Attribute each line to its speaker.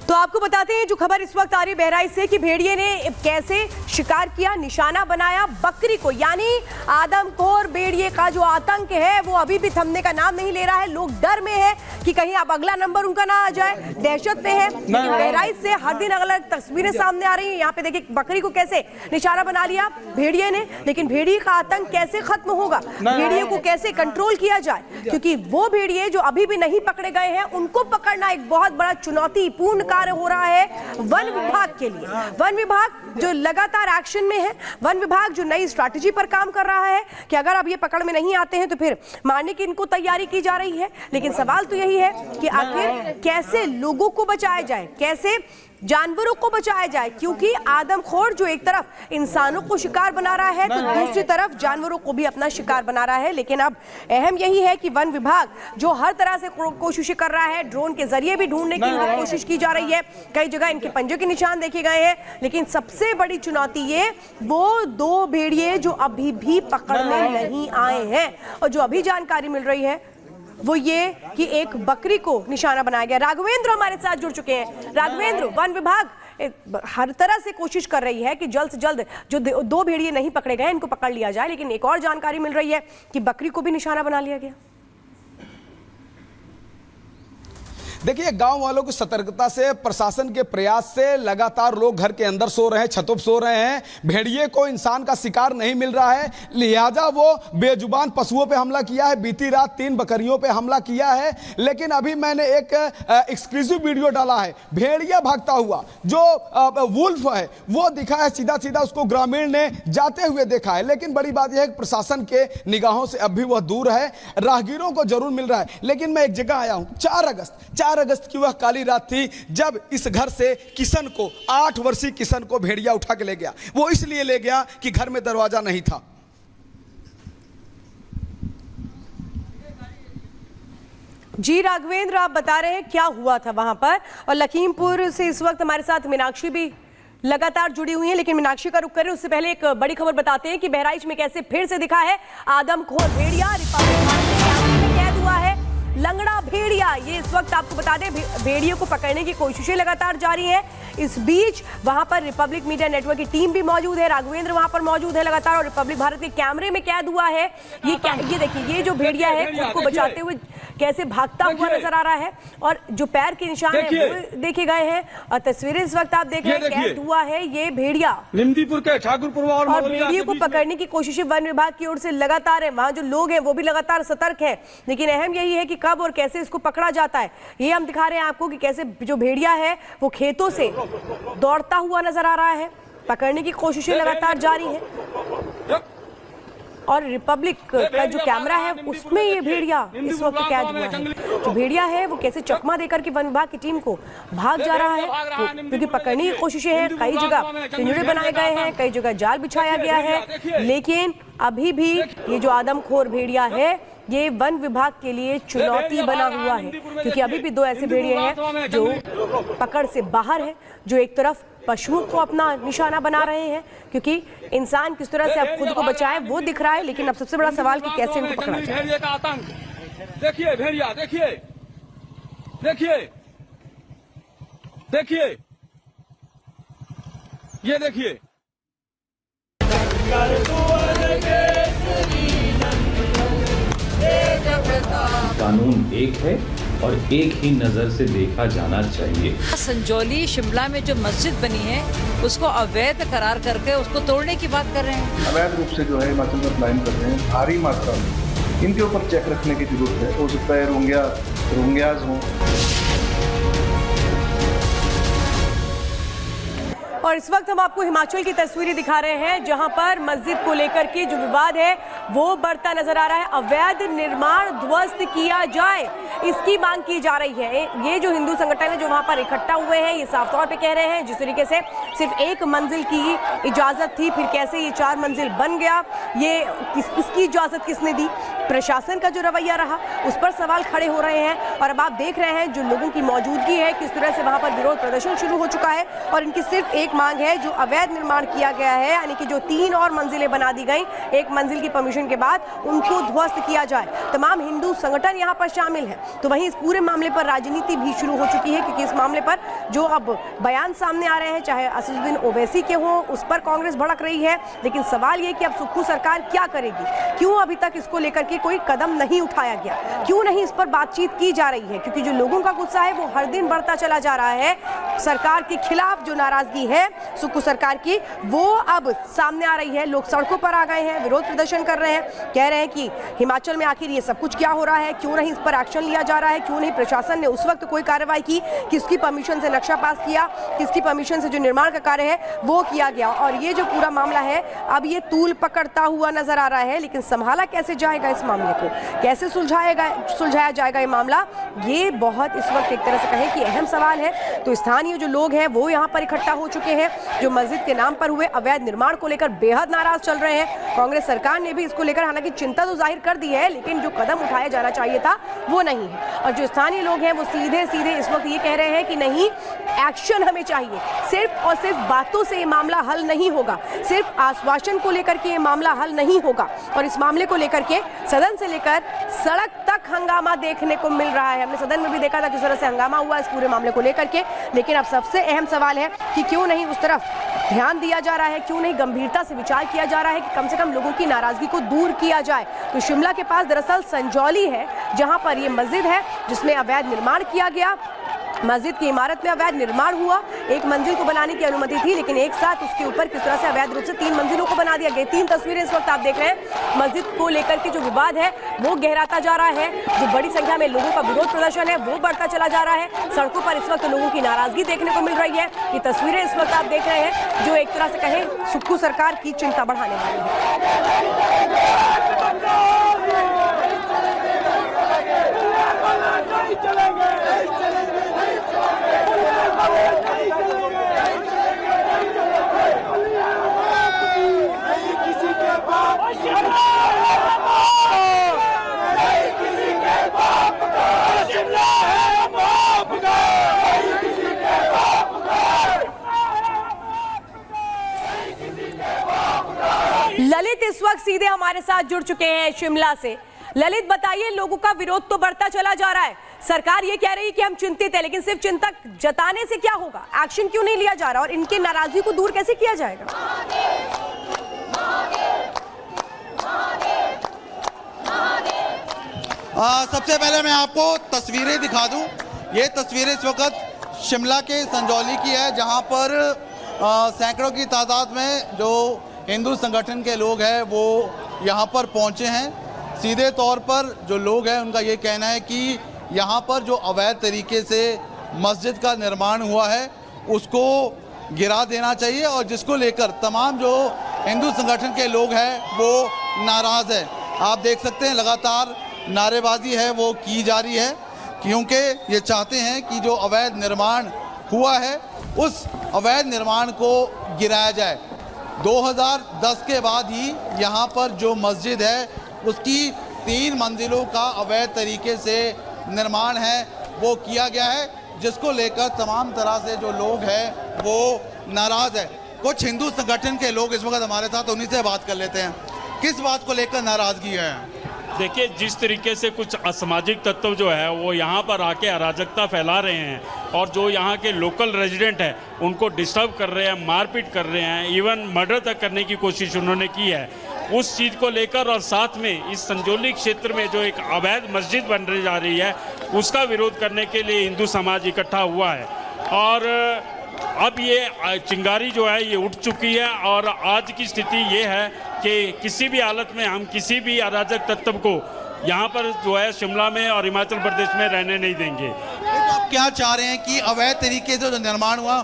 Speaker 1: तो आपको बताते हैं जो खबर इस वक्त आ रही बहराइच से कि भेड़िए ने कैसे शिकार किया, निशाना बनाया बकरी को। यानी आदमखोर भेड़िए का जो आतंक है वो अभी भी थमने का नाम नहीं ले रहा है। लोग डर में है कि कहीं अब अगला नंबर उनका ना आ जाए, दहशत में है। लेकिन बहराइच से हर दिन अलग अलग तस्वीरें सामने आ रही हैं। यहाँ पे देखिए बकरी को कैसे निशाना बना लिया भेड़िए ने, लेकिन भेड़िए का आतंक कैसे खत्म होगा, भेड़िए को कैसे कंट्रोल किया जाए, क्योंकि वो भेड़िए जो अभी भी नहीं पकड़े गए हैं उनको पकड़ना एक बहुत बड़ा चुनौतीपूर्ण कार्य हो रहा है वन विभाग के लिए। वन विभाग जो लगातार एक्शन में है, वन विभाग जो नई स्ट्रैटेजी पर काम कर रहा है कि अगर अब ये पकड़ में नहीं आते हैं तो फिर मारने की इनको तैयारी की जा रही है। लेकिन सवाल तो यही है कि आखिर कैसे लोगों को बचाया जाए, कैसे जानवरों को बचाया जाए, क्योंकि आदमखोर जो एक तरफ इंसानों को शिकार बना रहा है तो दूसरी तरफ जानवरों को भी अपना शिकार बना रहा है। लेकिन अब अहम यही है कि वन विभाग जो हर तरह से कोशिश कर रहा है, ड्रोन के जरिए भी ढूंढने की कोशिश की जा रही है, कई जगह इनके पंजे के निशान देखे गए हैं। लेकिन सबसे बड़ी चुनौती ये वो दो भेड़िए जो अभी भी पकड़ में नहीं आए हैं, और जो अभी जानकारी मिल रही है वो ये कि एक बकरी को निशाना बनाया गया। राघवेंद्र हमारे साथ जुड़ चुके हैं। राघवेंद्र, वन विभाग हर तरह से कोशिश कर रही है कि जल्द से जल्द जो दो भेड़िए नहीं पकड़े गए इनको पकड़ लिया जाए, लेकिन एक और जानकारी मिल रही है कि बकरी को भी निशाना बना लिया गया।
Speaker 2: देखिए, गांव वालों की सतर्कता से, प्रशासन के प्रयास से लगातार लोग घर के अंदर सो रहे हैं, छतों पर सो रहे हैं। भेड़िए को इंसान का शिकार नहीं मिल रहा है, लिहाजा वो बेजुबान पशुओं पे हमला किया है। बीती रात 3 बकरियों पे हमला किया है। लेकिन अभी मैंने एक एक्सक्लूसिव वीडियो डाला है, भेड़िया भागता हुआ जो वुल्फ है वो दिखा है, सीधा सीधा उसको ग्रामीण ने जाते हुए देखा है। लेकिन बड़ी बात यह है कि प्रशासन के निगाहों से अब भी वह दूर है। राहगीरों को जरूर मिल रहा है। लेकिन मैं एक जगह आया हूं, 4 अगस्त की वह काली रात थी जब इस घर से किशन को, 8 वर्षीय किशन को भेड़िया उठा के ले गया। वो इसलिए ले गया कि घर में दरवाजा नहीं था।
Speaker 1: जी राघवेंद्र, आप बता रहे हैं क्या हुआ था वहां पर। और लखीमपुर से इस वक्त हमारे साथ मीनाक्षी भी लगातार जुड़ी हुई है, लेकिन मीनाक्षी का रुख करें उससे पहले एक बड़ी खबर बताते हैं कि बहराइच में कैसे फिर से दिखा है आदमखोर भेड़िया। रिपब्लिक में कैद हुआ है लंगड़ा भेड़िया। ये इस वक्त आपको बता दें भेड़ियों को पकड़ने की कोशिशें लगातार जारी है। इस बीच वहां पर रिपब्लिक मीडिया नेटवर्क की टीम भी मौजूद है, राघवेंद्र वहां पर मौजूद है लगातार, और रिपब्लिक भारत के कैमरे में कैद हुआ है। ये देखिए, ये जो भेड़िया है खुद को बचाते हुए कैसे भागता हुआ नजर आ रहा है, और जो पैर के निशान है वो देखे गए हैं। और तस्वीरें इस वक्त आप देख रहे हैं, कैद हुआ है ये भेड़िया
Speaker 3: निमदीपुर के ठाकुरपुर
Speaker 1: और भेड़िए को पकड़ने की कोशिशें वन विभाग की ओर से लगातार है। वहां जो लोग हैं वो भी लगातार सतर्क है। लेकिन अहम यही है कि कब और कैसे इसको पकड़ा जाता है। ये हम दिखा रहे हैं आपको कि कैसे जो भेड़िया है वो खेतों से दौड़ता हुआ नजर आ रहा है। पकड़ने की कोशिशें लगातार जारी है, और रिपब्लिक का जो कैमरा है उसमें ये भेड़िया इस वक्त कैद हुआ है। जो भेड़िया है वो कैसे चकमा देकर के वन विभाग की टीम को भाग जा रहा है, क्योंकि पकड़ने की कोशिशें हैं। कई जगह पिंजरे बनाए गए हैं, कई जगह जाल बिछाया गया है, लेकिन अभी भी ये जो आदमखोर भेड़िया है ये वन विभाग के लिए चुनौती बना हुआ है, क्योंकि अभी भी 2 ऐसे भेड़िए हैं जो पकड़ से बाहर है, जो एक तरफ पशुओं को अपना निशाना बना रहे हैं, क्योंकि इंसान किस तरह से अब खुद को बचाए वो दिख रहा है। लेकिन अब सबसे बड़ा सवाल कि कैसे इनको पकड़ा जाए।
Speaker 3: भेड़िए का आतंक देखिए, भेड़िया देखिए, देखिए, देखिए, ये देखिए।
Speaker 4: कानून एक है और एक ही नजर से देखा जाना चाहिए।
Speaker 5: संजौली शिमला में जो मस्जिद बनी है उसको अवैध करार करके उसको तोड़ने की बात कर रहे हैं।
Speaker 6: अवैध रूप से जो है हिमाचल में पलायन कर रहे हैं भारी मात्रा में। इनके ऊपर चेक रखने की जरूरत है। हो सकता है रोहिंग्याज हों।
Speaker 1: और इस वक्त हम आपको हिमाचल की तस्वीरें दिखा रहे हैं, जहां पर मस्जिद को लेकर के जो विवाद है वो बढ़ता नजर आ रहा है। अवैध निर्माण ध्वस्त किया जाए, इसकी मांग की जा रही है। ये जो हिंदू संगठन है जो वहां पर इकट्ठा हुए हैं ये साफ तौर पे कह रहे हैं, जिस तरीके से सिर्फ 1 मंजिल की इजाजत थी, फिर कैसे ये 4 मंजिल बन गया, ये इसकी इजाजत किसने दी, प्रशासन का जो रवैया रहा उस पर सवाल खड़े हो रहे हैं। और अब आप देख रहे हैं जो लोगों की मौजूदगी है, किस तरह से वहां पर विरोध प्रदर्शन शुरू हो चुका है। और इनकी सिर्फ एक मांग है, जो अवैध निर्माण किया गया है, यानी कि जो 3 और मंजिलें बना दी गई, 1 मंजिल की परमिशन प्रदर्शन के बाद उनको ध्वस्त किया जाए। तमाम हिंदू संगठन यहाँ पर शामिल हैं। तो वहीं इस पूरे मामले पर राजनीति भी शुरू हो चुकी है, क्योंकि इस मामले पर जो अब बयान सामने आ रहे हैं, चाहे असदुद्दीन ओवैसी के हों, उस पर कांग्रेस भड़क रही है। लेकिन सवाल ये कि अब सुक्खू सरकार क्या करेगी, क्यों अभी तक इसको लेकर के कोई कदम नहीं उठाया गया, क्यों नहीं इस पर बातचीत की जा रही है, क्योंकि जो लोगों का गुस्सा है वो हर दिन बढ़ता चला जा रहा है। सरकार के खिलाफ जो नाराजगी है सुक्खू सरकार की, वो अब सामने आ रही है। लोग सड़कों पर आ गए हैं, विरोध प्रदर्शन कर रहे हैं, कह रहे हैं कि हिमाचल में आखिर ये सब कुछ क्या हो रहा है, क्यों नहीं इस पर एक्शन लिया जा रहा है, क्यों नहीं प्रशासन ने उस वक्त कोई कार्रवाई की, किसकी परमिशन से नक्शा पास किया, किसकी परमिशन से जो निर्माण का कार्य है वो किया गया। और ये जो पूरा मामला है अब ये तूल पकड़ता हुआ नजर आ रहा है। लेकिन संभाला कैसे जाएगा इस मामले को, कैसे सुलझाया जाएगा ये मामला, ये बहुत इस वक्त एक तरह से कहें कि अहम सवाल है। तो स्थानीय जो लोग हैं वो यहाँ पर इकट्ठा हो चुके हैं, जो मस्जिद के नाम पर हुए अवैध निर्माण को लेकर बेहद नाराज चल रहे हैं। कांग्रेस सरकार ने भी इसको लेकर हालांकि चिंता तो जाहिर कर दी है, लेकिन जो कदम उठाया जाना चाहिए था वो नहीं है। और जो स्थानीय लोग हैं वो सीधे सीधे इस वक्त ये कह रहे हैं कि नहीं, एक्शन हमें चाहिए। सिर्फ और सिर्फ बातों से ये मामला हल नहीं होगा, सिर्फ आश्वासन को लेकर के ये मामला हल नहीं होगा। और इस मामले को लेकर के सदन से लेकर सड़क तक हंगामा देखने को मिल रहा है। हमने सदन में भी देखा था किस तरह से हंगामा हुआ इस पूरे मामले को लेकर के। लेकिन अब सबसे अहम सवाल है कि क्यों नहीं उस तरफ ध्यान दिया जा रहा है, क्यों नहीं गंभीरता से विचार किया जा रहा है कि कम से कम लोगों की नाराजगी को दूर किया जाए। तो शिमला के पास दरअसल संजौली है, जहां पर ये मस्जिद है जिसमें अवैध निर्माण किया गया। मस्जिद की इमारत में अवैध निर्माण हुआ, एक मंजिल को बनाने की अनुमति थी, लेकिन एक साथ उसके ऊपर किस तरह से अवैध रूप से 3 मंजिलों को बना दिया गया। 3 तस्वीरें इस वक्त आप देख रहे हैं। मस्जिद को लेकर के जो विवाद है वो गहराता जा रहा है, जो बड़ी संख्या में लोगों का विरोध प्रदर्शन है वो बढ़ता चला जा रहा है। सड़कों पर इस वक्त लोगों की नाराजगी देखने को मिल रही है। ये तस्वीरें इस वक्त आप देख रहे हैं जो एक तरह से कहें सुक्खू सरकार की चिंता बढ़ाने वाली है। ललित इस वक्त सीधे हमारे साथ जुड़ चुके हैं शिमला से। ललित बताइए, लोगों का विरोध तो बढ़ता चला जा रहा है, सरकार ये कह रही है कि हम चिंतित है, लेकिन सिर्फ चिंता जताने से क्या होगा, एक्शन क्यों नहीं लिया जा रहा और इनकी नाराजगी को दूर कैसे किया जाएगा?
Speaker 7: सबसे पहले मैं आपको तस्वीरें दिखा दूं। ये तस्वीरें इस वक्त शिमला के संजौली की है, जहां पर सैकड़ों की तादाद में जो हिंदू संगठन के लोग हैं वो यहां पर पहुंचे हैं। सीधे तौर पर जो लोग हैं उनका ये कहना है कि यहाँ पर जो अवैध तरीके से मस्जिद का निर्माण हुआ है उसको गिरा देना चाहिए, और जिसको लेकर तमाम जो हिंदू संगठन के लोग हैं वो नाराज़ है। आप देख सकते हैं लगातार नारेबाजी है वो की जा रही है, क्योंकि ये चाहते हैं कि जो अवैध निर्माण हुआ है उस अवैध निर्माण को गिराया जाए। 2010 के बाद ही यहाँ पर जो मस्जिद है उसकी 3 मंजिलों का अवैध तरीके से निर्माण है वो किया गया है, जिसको लेकर तमाम तरह से जो लोग हैं वो नाराज़ है। कुछ हिंदू संगठन के लोग इस वक्त हमारे साथ, उन्हीं से बात कर लेते हैं। किस बात को लेकर नाराज़गी है?
Speaker 8: देखिए, जिस तरीके से कुछ असामाजिक तत्व जो है वो यहाँ पर आके अराजकता फैला रहे हैं और जो यहाँ के लोकल रेजिडेंट हैं उनको डिस्टर्ब कर रहे हैं, मारपीट कर रहे हैं, इवन मर्डर तक करने की कोशिश उन्होंने की है, उस चीज़ को लेकर और साथ में इस संजौली क्षेत्र में जो एक अवैध मस्जिद बनने जा रही है उसका विरोध करने के लिए हिंदू समाज इकट्ठा हुआ है। और अब ये चिंगारी जो है ये उठ चुकी है और आज की स्थिति ये है कि किसी भी हालत में हम किसी भी अराजक तत्व को यहाँ पर जो है शिमला में और हिमाचल प्रदेश में रहने नहीं देंगे।
Speaker 7: आप क्या चाह रहे हैं कि अवैध तरीके से जो निर्माण हुआ